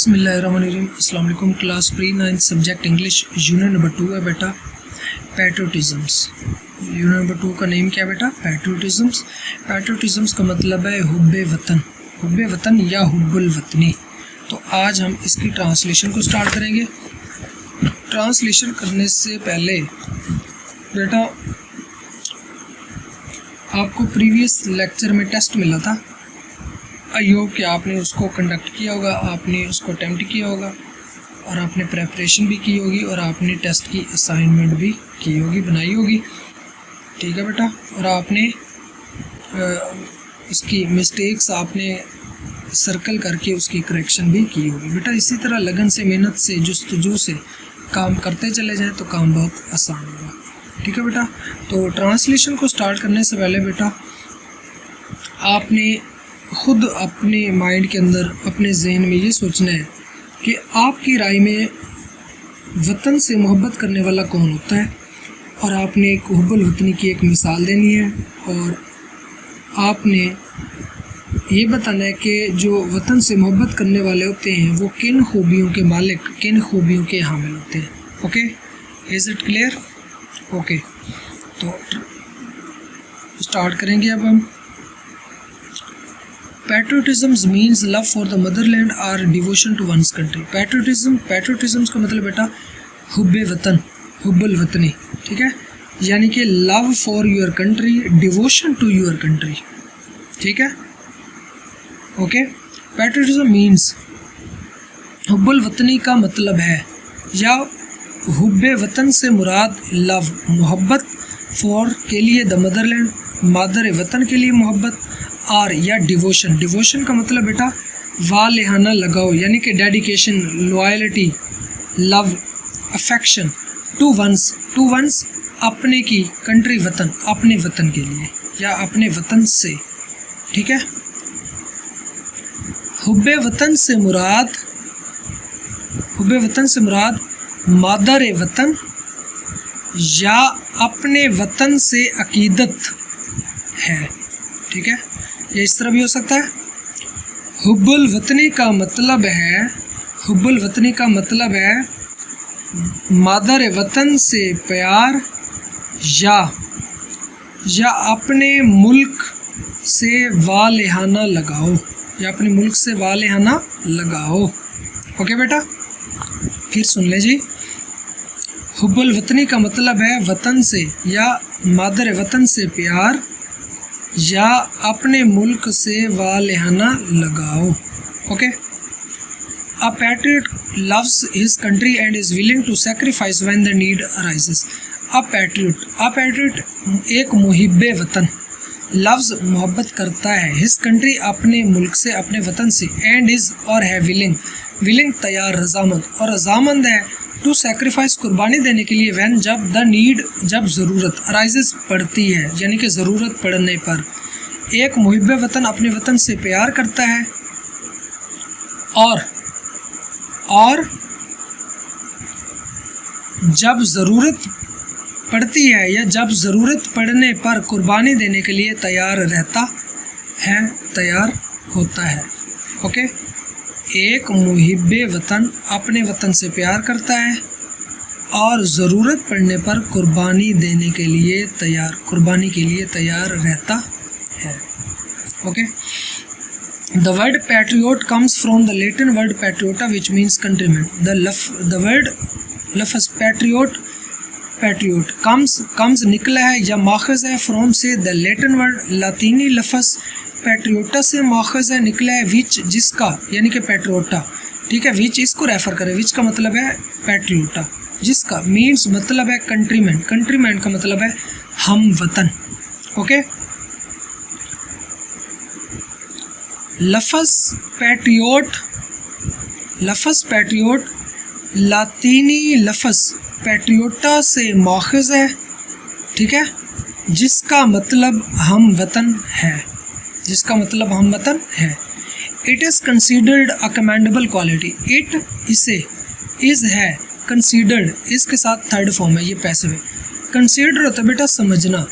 बिस्मिल्लाहिर्रहमानिर्रहीम। अस्सलाम वालेकुम। Class pre 9 subject English unit number 2 है बेटा पैट्रियोटिज़म्स। यूनिट नंबर 2 का नेम क्या है बेटा? पैट्रियोटिज़म्स। पैट्रियोटिज़म्स का मतलब है हुब्बे वतन, हुब्बे वतन या हुब्बुल वतनी। तो आज हम इसकी ट्रांसलेशन को स्टार्ट करेंगे। ट्रांसलेशन करने से पहले बेटा आपको प्रीवियस लेक्चर में टेस्ट मिला था, आई होप कि आपने उसको कंडक्ट किया होगा, आपने उसको अटेम्प्ट किया होगा और आपने प्रेपरेशन भी की होगी और आपने टेस्ट की असाइनमेंट भी की होगी, बनाई होगी। ठीक है बेटा। और आपने उसकी मिस्टेक्स आपने सर्कल करके उसकी करेक्शन भी की होगी। बेटा इसी तरह लगन से, मेहनत से, जुस्तजू से काम करते चले जाएं तो काम बहुत आसान होगा। ठीक है बेटा। तो ट्रांसलेशन को स्टार्ट करने से पहले बेटा आपने खुद अपने माइंड के अंदर, अपने जहन में ये सोचना है कि आपकी राय में वतन से मोहब्बत करने वाला कौन होता है, और आपने एक हुब्बुल वतनी की एक मिसाल देनी है और आपने ये बताना है कि जो वतन से मोहब्बत करने वाले होते हैं वो किन खूबियों के मालिक, किन खूबियों के हामिल होते हैं। Okay, is it clear? Okay, तो स्टार्ट करेंगे अब हम। Patriotism means love for the motherland और devotion to one's country. Patriotism का मतलब बेटा हुब्बे वतन, हुब्बुल वतनी। ठीक है, यानी कि love for your country, devotion to your country. ठीक है, ओके। पैट्रियोटिज्म मीन्स हुब्बुल वतनी का मतलब है, या हुब्बे वतन से मुराद लव, मोहब्बत, फॉर के लिए, द मदरलैंड, मादर वतन के लिए मोहब्बत, और या डिवोशन। डिवोशन का मतलब बेटा वालिहाना लगाओ, यानी कि dedication, loyalty, love, affection to ones, to ones अपने की कंट्री, वतन, अपने वतन के लिए या अपने वतन से। ठीक है, हुब्बे वतन से मुराद, हुब्बे वतन से मुराद मादर वतन या अपने वतन से अकीदत है। ठीक है, ये इस तरह भी हो सकता है। हुब्बुल वतनी का मतलब है, हुब्बुल वतनी का मतलब है मादर वतन से प्यार या अपने मुल्क से वालिहाना लगाओ, या अपने मुल्क से वालिहाना लगाओ। ओके बेटा, फिर सुन ले जी। हुब्बुल वतनी का मतलब है वतन से या मादर वतन से प्यार या अपने मुल्क से वालिहाना लगाओ। Okay. A patriot loves his country and is willing to sacrifice when the need arises. A patriot एक मुहिब्बे वतन, लव्स मोहब्बत करता है, हिज कंट्री अपने मुल्क से, अपने वतन से, एंड इज़ और है विलिंग तैयार, रजामंद और रजामंद है, टू सैक्रिफाइस कुर्बानी देने के लिए, वैन जब, द नीड जब ज़रूरत, अराइजेस पड़ती है, यानी कि ज़रूरत पड़ने पर। एक मुहिब्बे वतन अपने वतन से प्यार करता है और जब ज़रूरत पड़ती है या जब ज़रूरत पड़ने पर कुर्बानी देने के लिए तैयार रहता है, तैयार होता है। ओके। एक मुहिब्बे वतन अपने वतन से प्यार करता है और ज़रूरत पड़ने पर कुर्बानी देने के लिए तैयार, कुर्बानी के लिए तैयार रहता है। Okay. The word patriot comes from the Latin word patriota which means countryman. The word लफ्ज़ पैट्रियोट कम्स निकला है या माखज़ है फ्रॉम से द लैटिन वर्ड, लातीनी लफ्ज़ पैट्रियोटा से माखज़ है, निकला है, विच जिसका, यानी कि पैट्रियोटा। ठीक है, विच इसको रेफ़र करें, विच का मतलब है पैट्रियोटा, जिसका मीन्स मतलब है कंट्रीमैन, कंट्रीमैन का मतलब है हम वतन। ओके। लफ्ज़ पैट्रियोट लातीनी लफ्ज़ पैट्रियोटा से माखज़ है। ठीक है, जिसका मतलब हम वतन है, जिसका मतलब हम वतन है। It is considered a commendable quality. It, इसे, इज़ है, कंसीडर्ड, इसके साथ थर्ड फॉर्म है, ये पैसिव है। कंसीडर होता है बेटा समझना,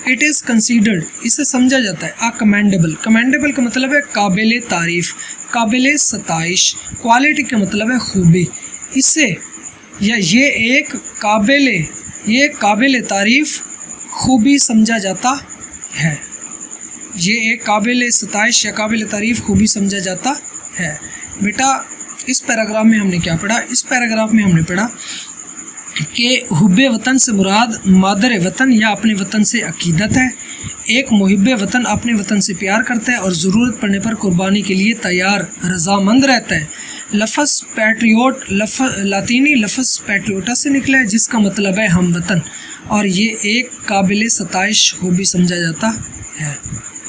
इट इज़ कंसीडर्ड, इसे समझा जाता है आ कमेंडेबल, कमेंडेबल का मतलब है काबिल तारीफ़, काबिल सताइश, क्वालिटी का मतलब है खूबी, इसे या ये एक काबिल तारीफ़ खूबी समझा जाता है, ये एक काबिल सताइश या काबिल तारीफ़ खूबी समझा जाता है। बेटा इस पैराग्राफ में हमने क्या पढ़ा? इस पैराग्राफ में हमने पढ़ा कि हुब्बे वतन से मुराद मादर वतन या अपने वतन से अकीदत है। एक मुहिब्बे वतन अपने वतन से प्यार करता है और ज़रूरत पड़ने पर कुर्बानी के लिए तैयार रज़ामंद रहता है। लफ्ज़ पैट्रियोट लातीनी लफ्ज़ पैट्रियोटा से निकला है जिसका मतलब है हम वतन, और ये एक काबिल सताइश खूबी समझा जाता है।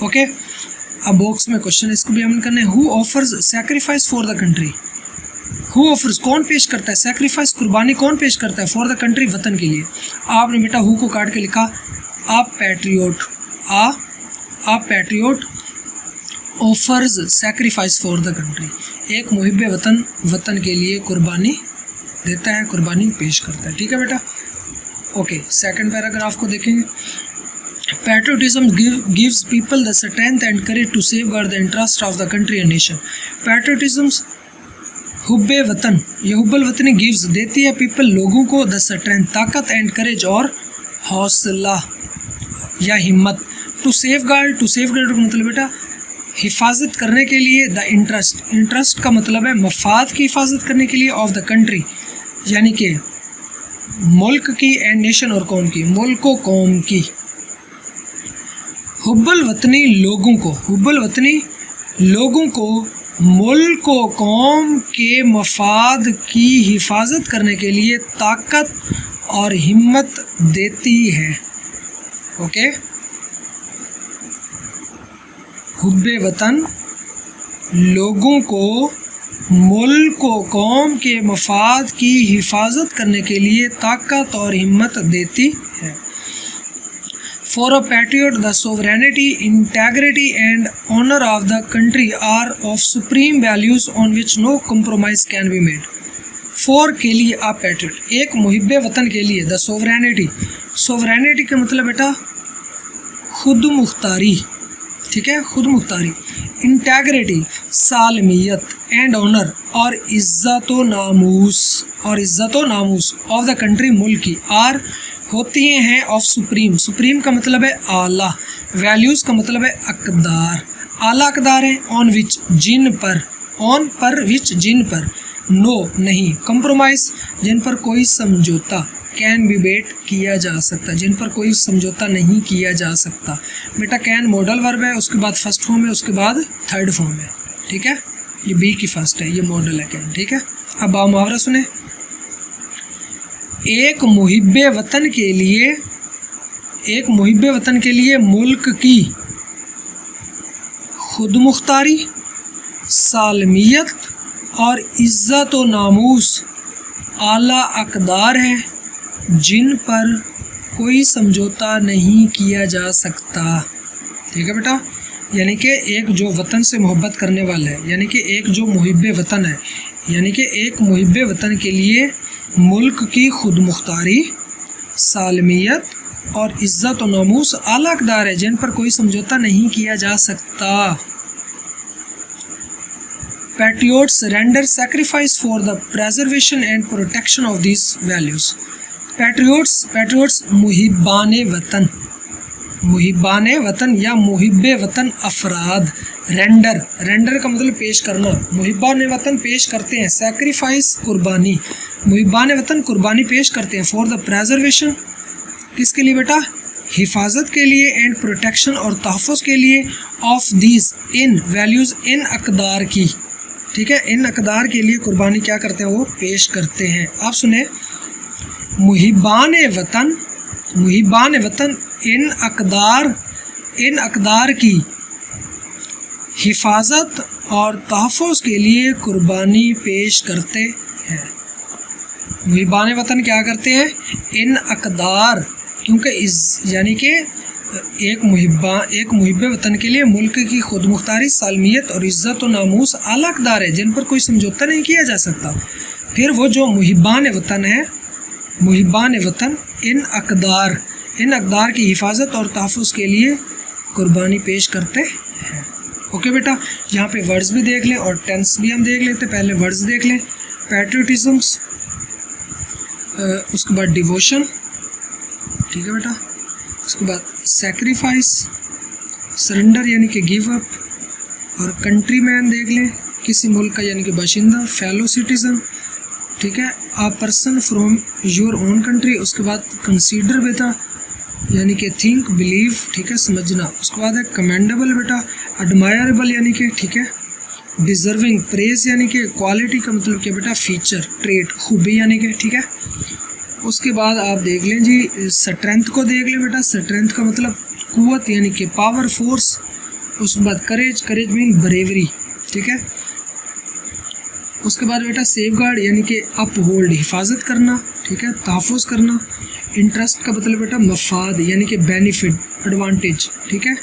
ओके, अब बॉक्स में क्वेश्चन इसको भी हमने करना है। Who offers sacrifice for the country? Who offers कौन पेश करता है, सेक्रीफाइस कुर्बानी कौन पेश करता है, फॉर द कंट्री वतन के लिए। आपने बेटा हु को काट के लिखा आ patriot offers sacrifice for the country, एक मुहिब्बे वतन के लिए कुर्बानी देता है, कुर्बानी पेश करता है। ठीक है बेटा। ओके, सेकंड पैराग्राफ को देखेंगे। Patriotism gives people the strength and courage to safeguard the interest of the country and nation. Patriotism हुब्बे वतन, यह हुब्बल वतनी गिव्स देती है पीपल लोगों को द स्ट्रेंथ ताकत एंड करेज और हौसला या हिम्मत। टू सेफगार्ड का मतलब बेटा हिफाजत करने के लिए, द इंटरेस्ट का मतलब है मफाद की हिफाजत करने के लिए, ऑफ द कंट्री यानी कि मुल्क की, एंड नेशन और कौम की, मुल्क को कौम की। हुब्बल वतनी लोगों को मुल्क को कौम के मफाद की हिफाजत करने के लिए ताकत और हिम्मत देती है। ओके, हुब्बे वतन लोगों को मुल्क को कौम के मफाद की हिफाजत करने के लिए ताकत और हिम्मत देती है। For a patriot, the sovereignty, integrity and honor of the country are of supreme values on which no compromise can be made. For के लिए a patriot, एक मुहिब्बे वतन के लिए the sovereignty का मतलब बेटा खुद मुख्तारी, ठीक है, खुद मुख्तारी, इंटेग्रिटी सालमियत, एंड ऑनर और इज़्ज़त व नामूस ऑफ द कंट्री मुल्क की, आर होती हैं ऑफ सुप्रीम का मतलब है आला, वैल्यूज़ का मतलब है अकदार, आला अकदार है, ऑन विच जिन पर, जिन पर, नो नहीं, कंप्रोमाइज़ जिन पर कोई समझौता, कैन बी बेट किया जा सकता, जिन पर कोई समझौता नहीं किया जा सकता। बेटा कैन मॉडल वर्ब है, उसके बाद फर्स्ट फॉर्म है, उसके बाद थर्ड फॉर्म है। ठीक है, ये बी की फर्स्ट है, ये मॉडल है कैन। ठीक है, अब आप मुहावरा सुने। एक मुहिब्बे वतन के लिए मुल्क की खुद मुख्तारी, सालमियत और इज़्ज़त व नामूस आला अकदार है जिन पर कोई समझौता नहीं किया जा सकता। ठीक है बेटा, यानी कि एक जो वतन से मोहब्बत करने वाला है, यानी कि एक जो मुहिब्बे वतन है, यानी कि एक मुहिब्बे वतन के लिए मुल्क की खुद मुख्तारी, सालमियत और इज़्ज़त और नामूस आला अकदार है जिन पर कोई समझौता नहीं किया जा सकता। Patriots render sacrifice for the preservation and protection of these values. Patriots मुहिब्बान वतन या मुहिब्बे वतन अफराद, रेंडर का मतलब पेश करना, मुहिब्बान वतन पेश करते हैं, सेक्रीफाइस कुर्बानी, मुहिब्बान वतन कुर्बानी पेश करते हैं, फॉर द प्रेजर्वेशन किसके लिए बेटा, हिफाजत के लिए, एंड प्रोटेक्शन और तहफ़्फ़ुज़ के लिए, ऑफ दीज इन वैल्यूज़, इन अकदार की। ठीक है, इन अकदार के लिए कुर्बानी क्या करते हैं, वो पेश करते हैं। आप सुने, मुहिब्बान वतन इन अकदार की हिफाजत और तहफ़्फ़ुज़ के लिए कुर्बानी पेश करते हैं। मुहिब्बान वतन क्या करते हैं, इन अकदार, क्योंकि यानी कि एक मुहिब्बे वतन के लिए मुल्क की खुद मुख्तारी, सालमियत और इज़्ज़त व नामूस आला अकदार है जिन पर कोई समझौता नहीं किया जा सकता। फिर वो जो मुहिब्बान वतन है, मुहिब्बान वतन इन इन अक़दार की हिफाजत और तहफ़्फ़ुज़ के लिए कुर्बानी पेश करते हैं। ओके बेटा, यहाँ पे वर्ड्स भी देख लें और टेंस भी हम देख लेते। पहले वर्ड्स देख लें, पैट्रियटिज़म्स, उसके बाद डिवोशन, ठीक है बेटा, उसके बाद सेक्रीफाइस, सरेंडर यानी कि गिव अप, और कंट्री मैन देख लें, किसी मुल्क का यानी कि बाशिंदा, फेलो सिटीज़न, ठीक है, आ person from your own country. उसके बाद कंसीडर बेटा यानी कि थिंक, बिलीव, ठीक है, समझना। उसके बाद है कमेंडेबल बेटा, एडमायरेबल यानी कि, ठीक है, डिज़र्विंग, प्रेज यानी कि क्वालिटी का मतलब क्या बेटा, फीचर, ट्रेट, खूबी यानी कि, ठीक है। उसके बाद आप देख लें जी स्ट्रेंथ को देख लें बेटा, स्ट्रेंथ का मतलब कुव्वत यानी कि पावर, फोर्स। उसके बाद करेज, करेज मीन ब्रेवरी, ठीक है। उसके बाद बेटा सेफगार्ड यानी कि अपहोल्ड, हिफाजत करना, ठीक है, तहफ़्फ़ुज़ करना। इंटरेस्ट का मतलब बेटा मफाद यानी कि बेनिफिट, एडवांटेज, ठीक है।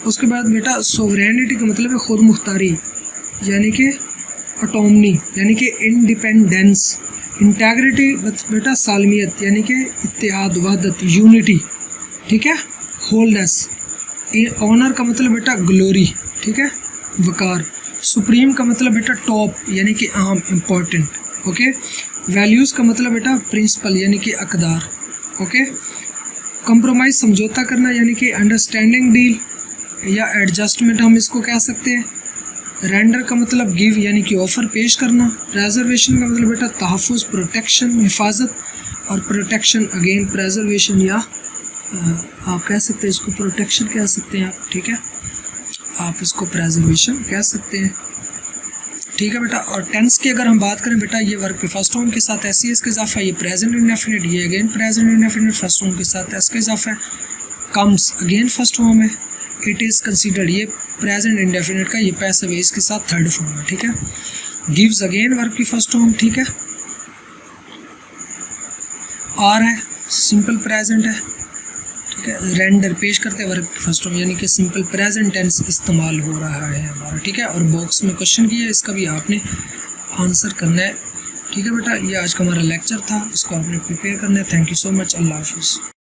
उसके बाद बेटा सोवरेनिटी का मतलब है खुद मुख्तारी यानी कि ऑटोनमी यानी कि इंडिपेंडेंस। इंटेग्रिटी बेटा सालमियत यानी कि इत्तेहाद, वहदत, यूनिटी, ठीक है, होलनेस। ऑनर का मतलब बेटा ग्लोरी, ठीक है, वकार। सुप्रीम का मतलब बेटा टॉप यानी कि अहम, इम्पोर्टेंट, ओके। वैल्यूज़ का मतलब बेटा प्रिंसिपल यानी कि अक़दार, ओके। कंप्रोमाइज़ समझौता करना यानी कि अंडरस्टैंडिंग डील या एडजस्टमेंट हम इसको कह सकते हैं। रेंडर का मतलब गिव यानी कि ऑफ़र, पेश करना। प्रेजर्वेशन का मतलब बेटा तहफ़्फ़ुज़, प्रोटेक्शन, हिफाजत, और प्रोटेक्शन अगेन प्रेजर्वेशन, या आप कह सकते हैं इसको प्रोटेक्शन कह सकते हैं आप, ठीक है, आप इसको प्रेजर्वेशन कह सकते हैं, ठीक है बेटा। और टेंस की अगर हम बात करें बेटा, ये वर्ब के फर्स्ट फॉर्म के साथ एस सी एस का इजाफा है, ये प्रेजेंट इंडेफिनिट, ये again present indefinite first form के साथ एस का इजाफा है। कम्स अगेन फर्स्ट फॉर्म है। इट इज़ कंसीडर्ड, ये प्रेजेंट इंडेफिनिट का, ये पैसिव है, इसके साथ थर्ड फॉर्म है, ठीक है। गिव्स अगेन वर्ब की फर्स्ट फॉर्म, ठीक है। आर है, सिंपल प्रेजेंट है, ठीक है। रेंडर पेश करते हैं वर्ब की फर्स्ट फॉर्म यानी कि सिंपल प्रेजेंट टेंस इस्तेमाल हो रहा है हमारा, ठीक है। और बॉक्स में क्वेश्चन किया है, इसका भी आपने आंसर करना है, ठीक है बेटा। ये आज का हमारा लेक्चर था, इसको आपने प्रिपेयर करना है। थैंक यू सो मच, अल्लाह हाफिज़।